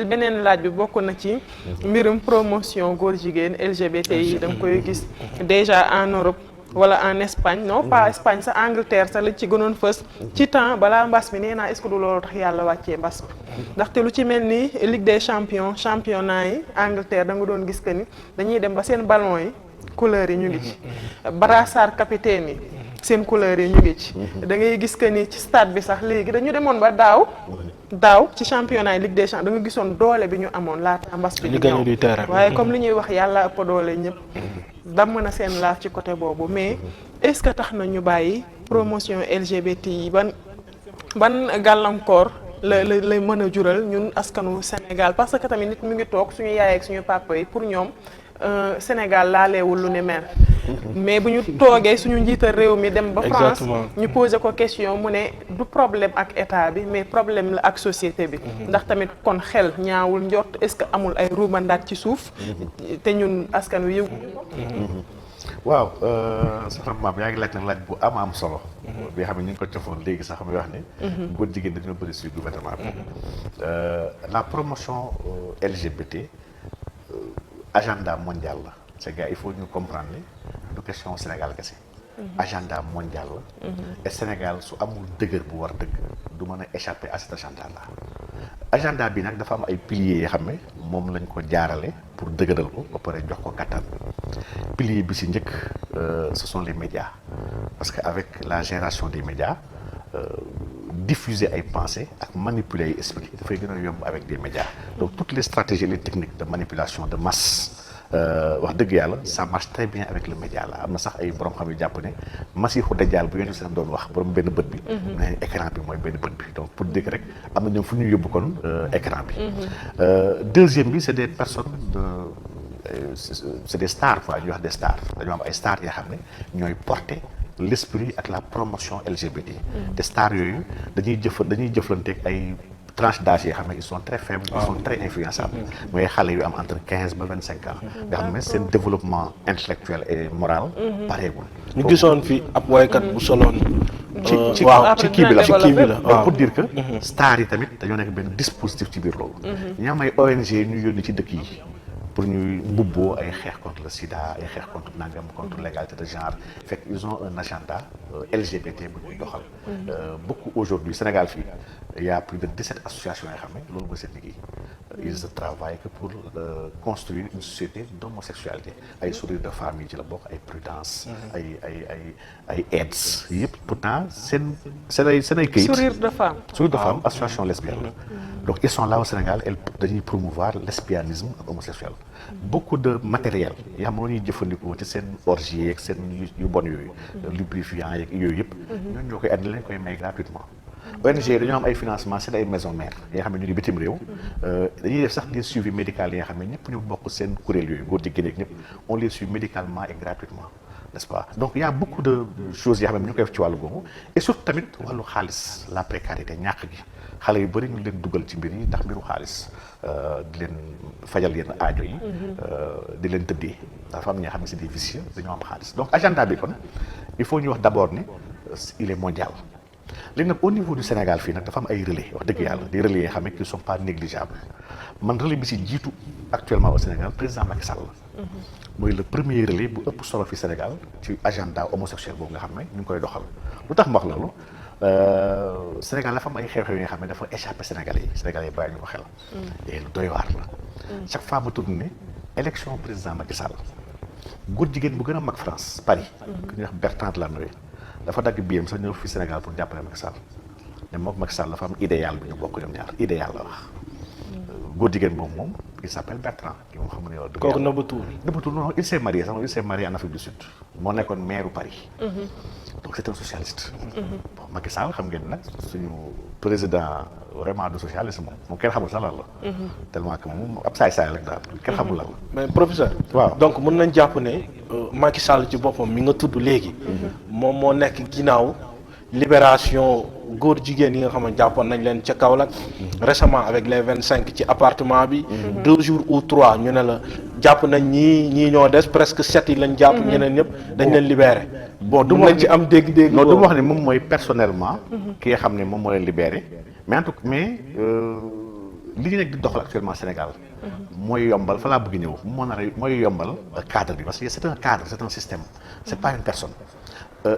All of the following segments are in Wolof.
beneen laaj bi bokk na ci mbirum promotion góor jigéen LGBT yi da nga koy gis déjà en Europe wala en Espagne non pas Espagne sax Angleterre sax la ci gënoon fës ci temps balaa mbas mi nee naa est-ce que du loolu tax yàlla wàccee mbas bi ndaxte lu ci mel ni Ligue des champions championnat yi Angleterre da nga doon gis que ni dañuy dem ba seen ballon yi couleurs yi ñu ngi ci brassard capitaine yi seen couleurs yi ñu ngi ci da ngay gis que ni ci stade bi sax léegi dañu demoon ba daaw ci championnat yi Ligue des champions da nga gisoon doole bi ñu amoon laata mbas bi di ñëw waaye comme li ñuy wax yàlla ëpp doole ñëpp damm na seen laaf ci côté boobu mais est-ce que tax na ñu bàyyi promotion LGBT yi ban gàllankoor la mën a jural ñun askanu Sénégal parce que tamit nit mu ngi toog suñu yaay ak suñu papa yi pour ñoom Sénégal laaleewul lu ne mel mais bu ñu toogee suñu njiital réew mi dem ba France ñu posé ko question mu ne du problème ak état bi mais problème la ak société bi ndax tamit kon xel ñaawul njort est-ce que amul ay ruumandaat ci suuf te ñun askan wi yëgu waaw soxna maam yaa ngi laaj nag laaj bu am solo bi xam ne ñu ngi ko cofoon léegi sax muy wax ne góor jigéen dañoo bëri si gouvernement bi la promotion LGBT agenda mondial la c'est gars il faut ñu comprendre ne du question Sénégal kese agenda mondial la et Sénégal su amul dëgër bu war dëgg du mën a échapper à cet agenda là agenda bi nag dafa am ay piliers yoo xam ne moom lañ ko jaarale pour dëgëral ko ba pare jox ko kattan pilier bi si njëkk ce sont les médias parce que avec la génération des médias diffuser ay pensées ak manipuler ay esprit dafay gën a yomb avec des médias donc toutes les stratégies et les techniques de manipulation de masse wax dëgg yàlla ça marche très bien avec le média là am na sax ay borom xam yu jàpp ne masiixu dajjaal bu yonent seen doon wax borom benn bët bi ne écran bi mooy benn bët bi donc pour dire rek am na ñoom fu ñu yóbbu kon écran bi deuxième bi c'est des personnes c'est des stars quoi ñuy wax des stars dañoo am ay stars yoo xam ne ñooy porter l'esprit ak la promotion LGBT te stars yooyu dañuy jëflanteeg ay tranche d'âge yoo xam ne ils sont très faibles ils sont très influençables mooy xale yu am entre 15 ba 25 ans nga xam ne seen développement intellectuel et moral pareegul ñu gisoon fi ab woykat bu soloon ci kii bi la pour dire que stars yi tamit dañoo nekk benn dispositif ci biir loolu ñu am ay ONG ñu yónni ci dëkk yi pour ñuy mbubboo ay xeex contre le sida ay xeex contre nangam contre l'égalité de genre fekk ils ont un agenda LGBT bu ñuy doxal beaucoup aujourd'hui Sénégal fii il y a plus de 17 associations yoo xam ne loolu mooy seen liggéey ils ne travaillent que pour construire une société d'homosexualité ay sourire de femme yi ci la bokk ay prudence ay AIDS yëpp pourtant seen ay këyit sourire de femme association lesbienne la donc ils sont là au Sénégal dañuy promouvoir lesbianisme ak homosexuel beaucoup de matériel yoo xam ne ñuy jëfandikoo ci seen orgie yeeg seen yu bon yooyu lubrifiant yeeg yooyu yëpp ñooñu ñoo koy andi lañ koy may gratuitement ONG dañoo am ay financement seen ay maison mère yi nga xam ne ñu ngi bitim réew dañuy def sax des suivis médicaux yi nga xam ne ñëpp ñu bokk seen kuréel yooyu góor jigéen ak ñëpp on les suit médicalement et gratuitement n'est-ce pas donc il y a beaucoup de choses yoo xam ne ñu koy def ci wàllu boobu et surtout tamit wàllu xaalis la précarité ñàkk gi xale yu bëri ñu leen dugal ci mbir yi ndax mbiru xaalis di leen fajal yenn aajo yi di leen tëddee dafa am ñoo xam ne c'est des vicieux dañoo am xaalis donc agenda bi kon il faut ñu wax d'abord ni il est mondial léegi nag au niveau du Sénégal fii nag dafa am ay relais wax dëgg yàlla des relais yoo xam ne qui sont pas négligeables man relais bi si jiitu actuellement au Sénégal président Macky Sall mooy le premier relais bu ëpp solo fi Sénégal ci agenda homosexuel boobu nga xam ne ñu ngi koy doxal lu tax ma wax loolu Sénégal dafa am ay xew-xew yi nga xam ne dafa échappé Sénégalais yi bàyyi ñu ko xel et lu doy waar la chaque fois ma tourne ne élection président Macky Sall góor jigéen bu gën a mag France Paris ku ñuy wax Bertrand Delanoë dafa dagg biyam sax ñëw fi Sénégal pour jàppale Macky Sall ne moom Macky Sall dafa am idéal bi ñu bokk ñoom ñaar idéal la wax góor jigéen boobu moom il s'appelle Bertrand ki moom xam ne yow kooku nëbbatu non il s'est marié en Afrique du Sud moo nekkoon maire Paris donc c'est un socialiste bon Macky Sall xam ngeen nag suñu président vraiment du socialiste moom kenn xamul sax lan la tellement que moom ab saay-saay rek daal kenn xamul lan la mais professeur waaw donc mën nañ jàpp ne Macky Sall ci boppam mi nga tudd léegi moom moo nekk ginnaaw libération góor jigéen yi nga xam ne jàppoon nañ leen ca Kaolack récemment avec les 25 ci appartement bi 2 jours ou 3 ñu ne la jàpp nañ ñii ñoo des presque 7 yi lañ jàpp ñeneen ñëpp dañ leen libéré bon du mën nañ ci am dégg-dégg non du ma wax ne moom mooy personnellement ki nga xam ne moom moo leen libéré mais en tout cas li ñu nekk di doxal actuellement Sénégal mooy yombal fa laa bëgg ñëw mooy yombal cadre bi parce que c'est un cadre c'est un système c'est pas une personne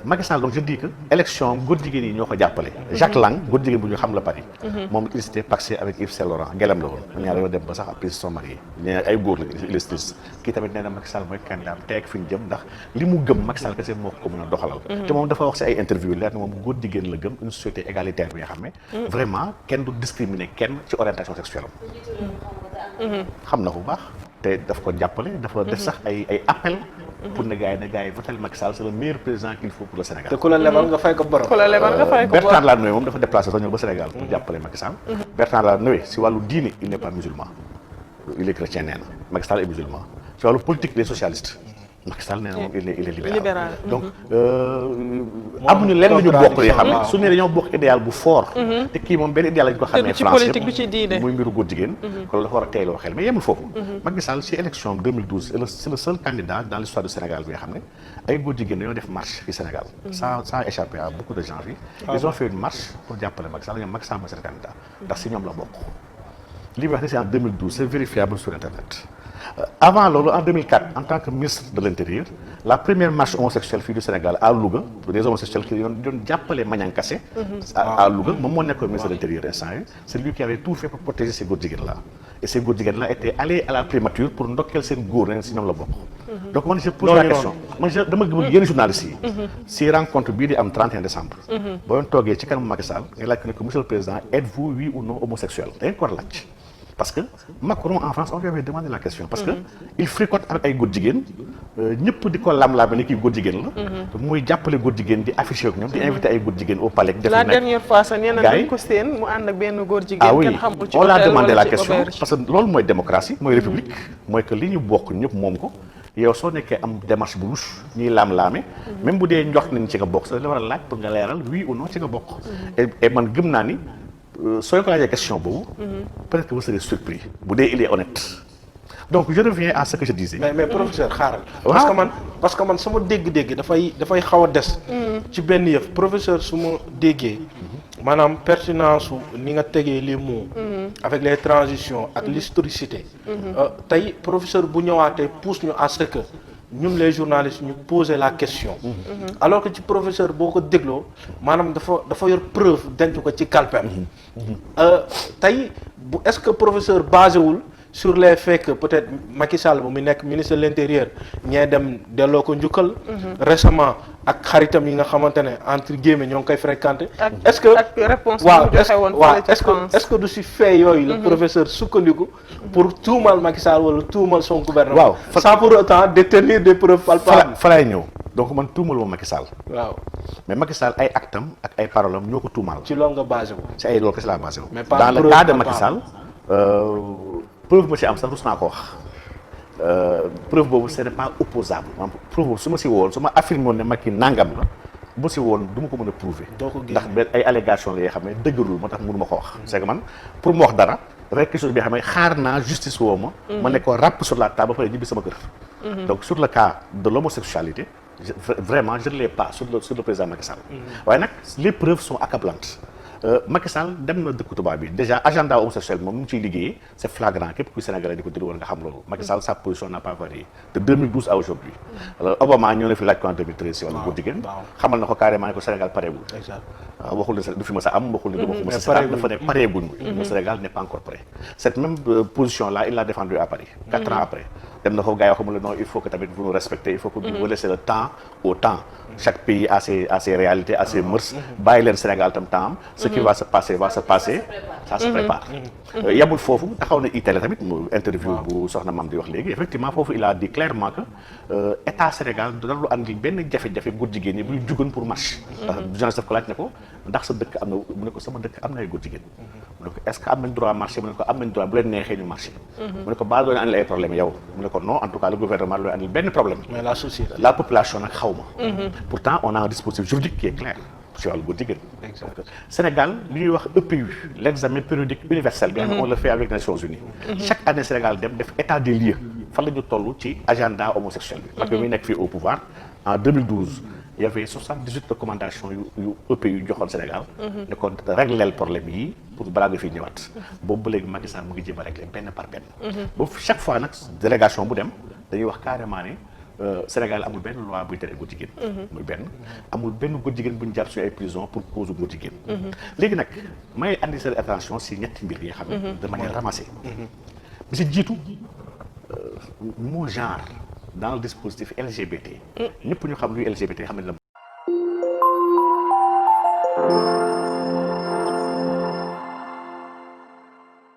Macky Sall donc je dis que élection góor jigéen yi ñoo ko jàppale Jacques Lang góor jigéen bu ñu xam la Paris moom il s'était paxé avec Yves Saint Laurent ngelam la woon ñaar yoo dem ba sax après ils se sont mariés nee ay góor la illustres kii tamit nee na Macky Sall mooy candidat teeg fi ñu jëm ndax li mu gëm Macky Sall kese moo ko mën a doxalal te moom dafa wax si ay interview leer na moom góor jigéen la gëm une société égalitaire bi nga xam ne vraiment kenn du discriminer kenn ci orientation sexuelle am xam na bu baax te daf ko jàppale dafa def sax ay appel pour ne gars yi votel Macky Sall c'est le meilleur président qu'il faut pour le Sénégal. te ku la lebal nga fay ko borom. Bertrand Lanoé moom dafa déplacé sax ñëw ba Sénégal pour jàppale Macky Sall. Bertrand Lanoé si wàllu diine il n'est pas musulman il est chrétien nee na Macky Sall est musulman si wàllu politique il est socialiste Macky Sall nee na moom il est libéral. donc amuñu lenn lu ñu bokk yoo xam ne su ne dañoo bokk idéal bu fort. te kii moom benn idéal lañ ko xamee ci politique bi ci diine muy mbiru góor jigéen. kon loolu dafa war a teeloo xel mais yemul foofu. Macky Sall ci élection 2012 c'est le seul candidat dans l'histoire du Sénégal bi nga xam ne ay góor jigéen dañoo def marche ci Sénégal. ça a échappé à beaucoup de gens fii. ils ont fait une marche pour jàppale Macky Sall ñoom Macky Sall mooy seen candidat ndax si ñoom la bokk. li wax c'est en 2012 c'est vérifiable sur internet. Avant loolu en 2004 en tant que ministre de l'Intérieur la première marche homosexuelle fii du Sénégal à Louga des homosexuels qui doon jàppale Maniang Kassé à Louga moom moo nekkoon ministre de l'Intérieur instant yi c'est lui qui avait tout fait pour protéger ces góor jigéen là et ces góor jigéen là étaient allés à la primature pour ndokkeel seen góor leen si ñoom la bokk donc man je pose la question man dama bëgg yéen journalistes yi si rencontre bii di am 31 décembre boo leen toogee ci kanamu Macky Sall nga laaj ko ne que monsieur le président êtes-vous oui ou non homosexuel da ngeen ko war a laaj parce que Macron en France on lui avait demandé la question parce que il fricote avec ay góor jigéen ñëpp di ko lam-laame ni kii góor jigéen la muy jàppale góor jigéen di affiché ak ñoom di invité ay góor jigéen au palais la dernière fois sax nee na dañ ko seen mu ànd ak benn góor jigéen kenn xamul ci on l'a demandé la question parce que loolu mooy démocratie mooy république mooy que li ñu bokk ñëpp moom ko yow soo nekkee am démarche bu louche ñuy laam-laame même bu dee njox nañ ci nga bokk sa la war a laaj pour nga leeral oui ou non ci nga bokk et man gëm naa ni soo ko laajee question boobu peut-être que vous serez surpris bu dee il est honnête donc je reviens à ce que je disais. mais professeur xaaral. parce que man sama dégg-dégg dafay xaw a des. ci benn yëf professeur su ma déggee. maanaam pertinence su ni nga tegee les mots. avec les transitions ak l'historicité. tey professeur bu ñëwaatee pousse ñu à ce que ñun les journalistes ñu poser la question. alors que ci professeur boo ko dégloo maanaam dafa yor preuve denc ko ci kalpem. tey est-ce que professeur basé wul sur les faits que peut-être Macky Sall bu mu nekk ministre de l'Intérieur ñee dem delloo ko njukkal. récemment ak xaritam yi nga xamante ne entre guillemets ñoo ngi koy fréquenter. est-ce que ak réponse bi joxe woon est-ce que du si fait yooyu le professeur sukkandiku pour tuumal Macky Sall wala tuumal son gouvernement. sans pour autant détenir des preuves palpables. fa lay ñëw donc man tuumal moom Macky Sall. waaw mais Macky Sall ay actam ak ay paroles am ñoo ko tuumal. ci loolu nga basé wu. ci ay loolu kese laa basé wu. mais pas dans le cas de Macky Sall. preuve ma ci am sax rus naa ko wax preuve boobu ce n'est pas opposable maanaam preuve boobu su ma si woon su ma affirmé woon ne Macky nangam la bu si woon du ma ko mën a prouver ndax benn ay allégations la yoo xam ne dëgërul moo tax mënu ma ko wax c'est que man pour ma wax dara dafay quelque chose bi xam ne xaar naa justice woo ma ne ko ràpp sur la table ba pare ñibbi sama kër donc sur le cas de l'homosexualité vraiment je ne l'ai pas sur le président Macky Sall waaye nag les preuves sont accablantes Macky Sall dem na dëkku tubaab bi déjà agenda homosexuel moom nu mu ciy liggéeyee c'est flagrant képp kuy Sénégalais di ko déglu war nga xam loolu Macky Sall sa position n'a pas varié de 2012 à aujourd'hui alors Obama ñëw na fi laaj ko en 2013 si wàllu góor jigéen xamal na ko carrément ne ko Sénégal pareegul waaw waxul ne du fi ma sa am waxul ne du ma ko ma sa dafa ne pareeguñ le Sénégal n'est pas encore prêt cette même position là il l'a défendue à Paris 4 ans après dem na foofu gars yi xamul non il faut que tamit vous nous respectez il faut que vous laissez le temps au temps chaque pays a ses réalités a ses mœurs bàyyi leen Sénégal tam temps am ce qui va se passer ça se prépare yamul foofu taxaw na itale tamit mu interview bu soxna Mame di wax léegi effectivement foofu il a dit clairement que état Sénégal dara lu andi benn jafe-jafe góor jigéen ñi buy jugoon pour marche journaliste daf ko laaj ne ko ndax sa dëkk am na mu ne ko sama dëkk am na ay góor jigéen mu ne ko est-ce que am nañ droit marché mu ne ko am nañ droit bu leen neexee ñu marché mu ne ko baa doon andil ay problème yow mu ne ko non en tout cas le gouvernement doon andil benn problème mais la société la population nag xaw ma pourtant on a un dispositif juridique qui est clair ci wàllu góor jigéen. Exact. Sénégal li ñuy wax EPU l'examen périodique universel. bi nga xam ne on le fait avec les Nations Unies. chaque année Sénégal dem def état des lieux fan la ñu toll ci agenda homosexuel bi. parce que muy nekk fii au pouvoir en 2012 il y avait 78 recommandations yu EPU joxoon Sénégal. ne kon régleel problème yi pour balaa nga fiy ñëwaat. boobu ba léegi Macky Sall mu ngi jéem a réglé benn par benn. boobu chaque fois nag délégation bu dem dañuy wax carrément ne. Sénégal amul benn loi buy tere góor jigéen. muy benn amul benn góor jigéen bu ñu jàpp suñu ay prison pour cause góor jigéen. léegi nag may andi seen attention si ñetti mbir yi nga xam ne de manière ramassée. bi si jiitu mot genre dans le dispositif LGBT. ñëpp ñu xam luy LGBT xam ne la.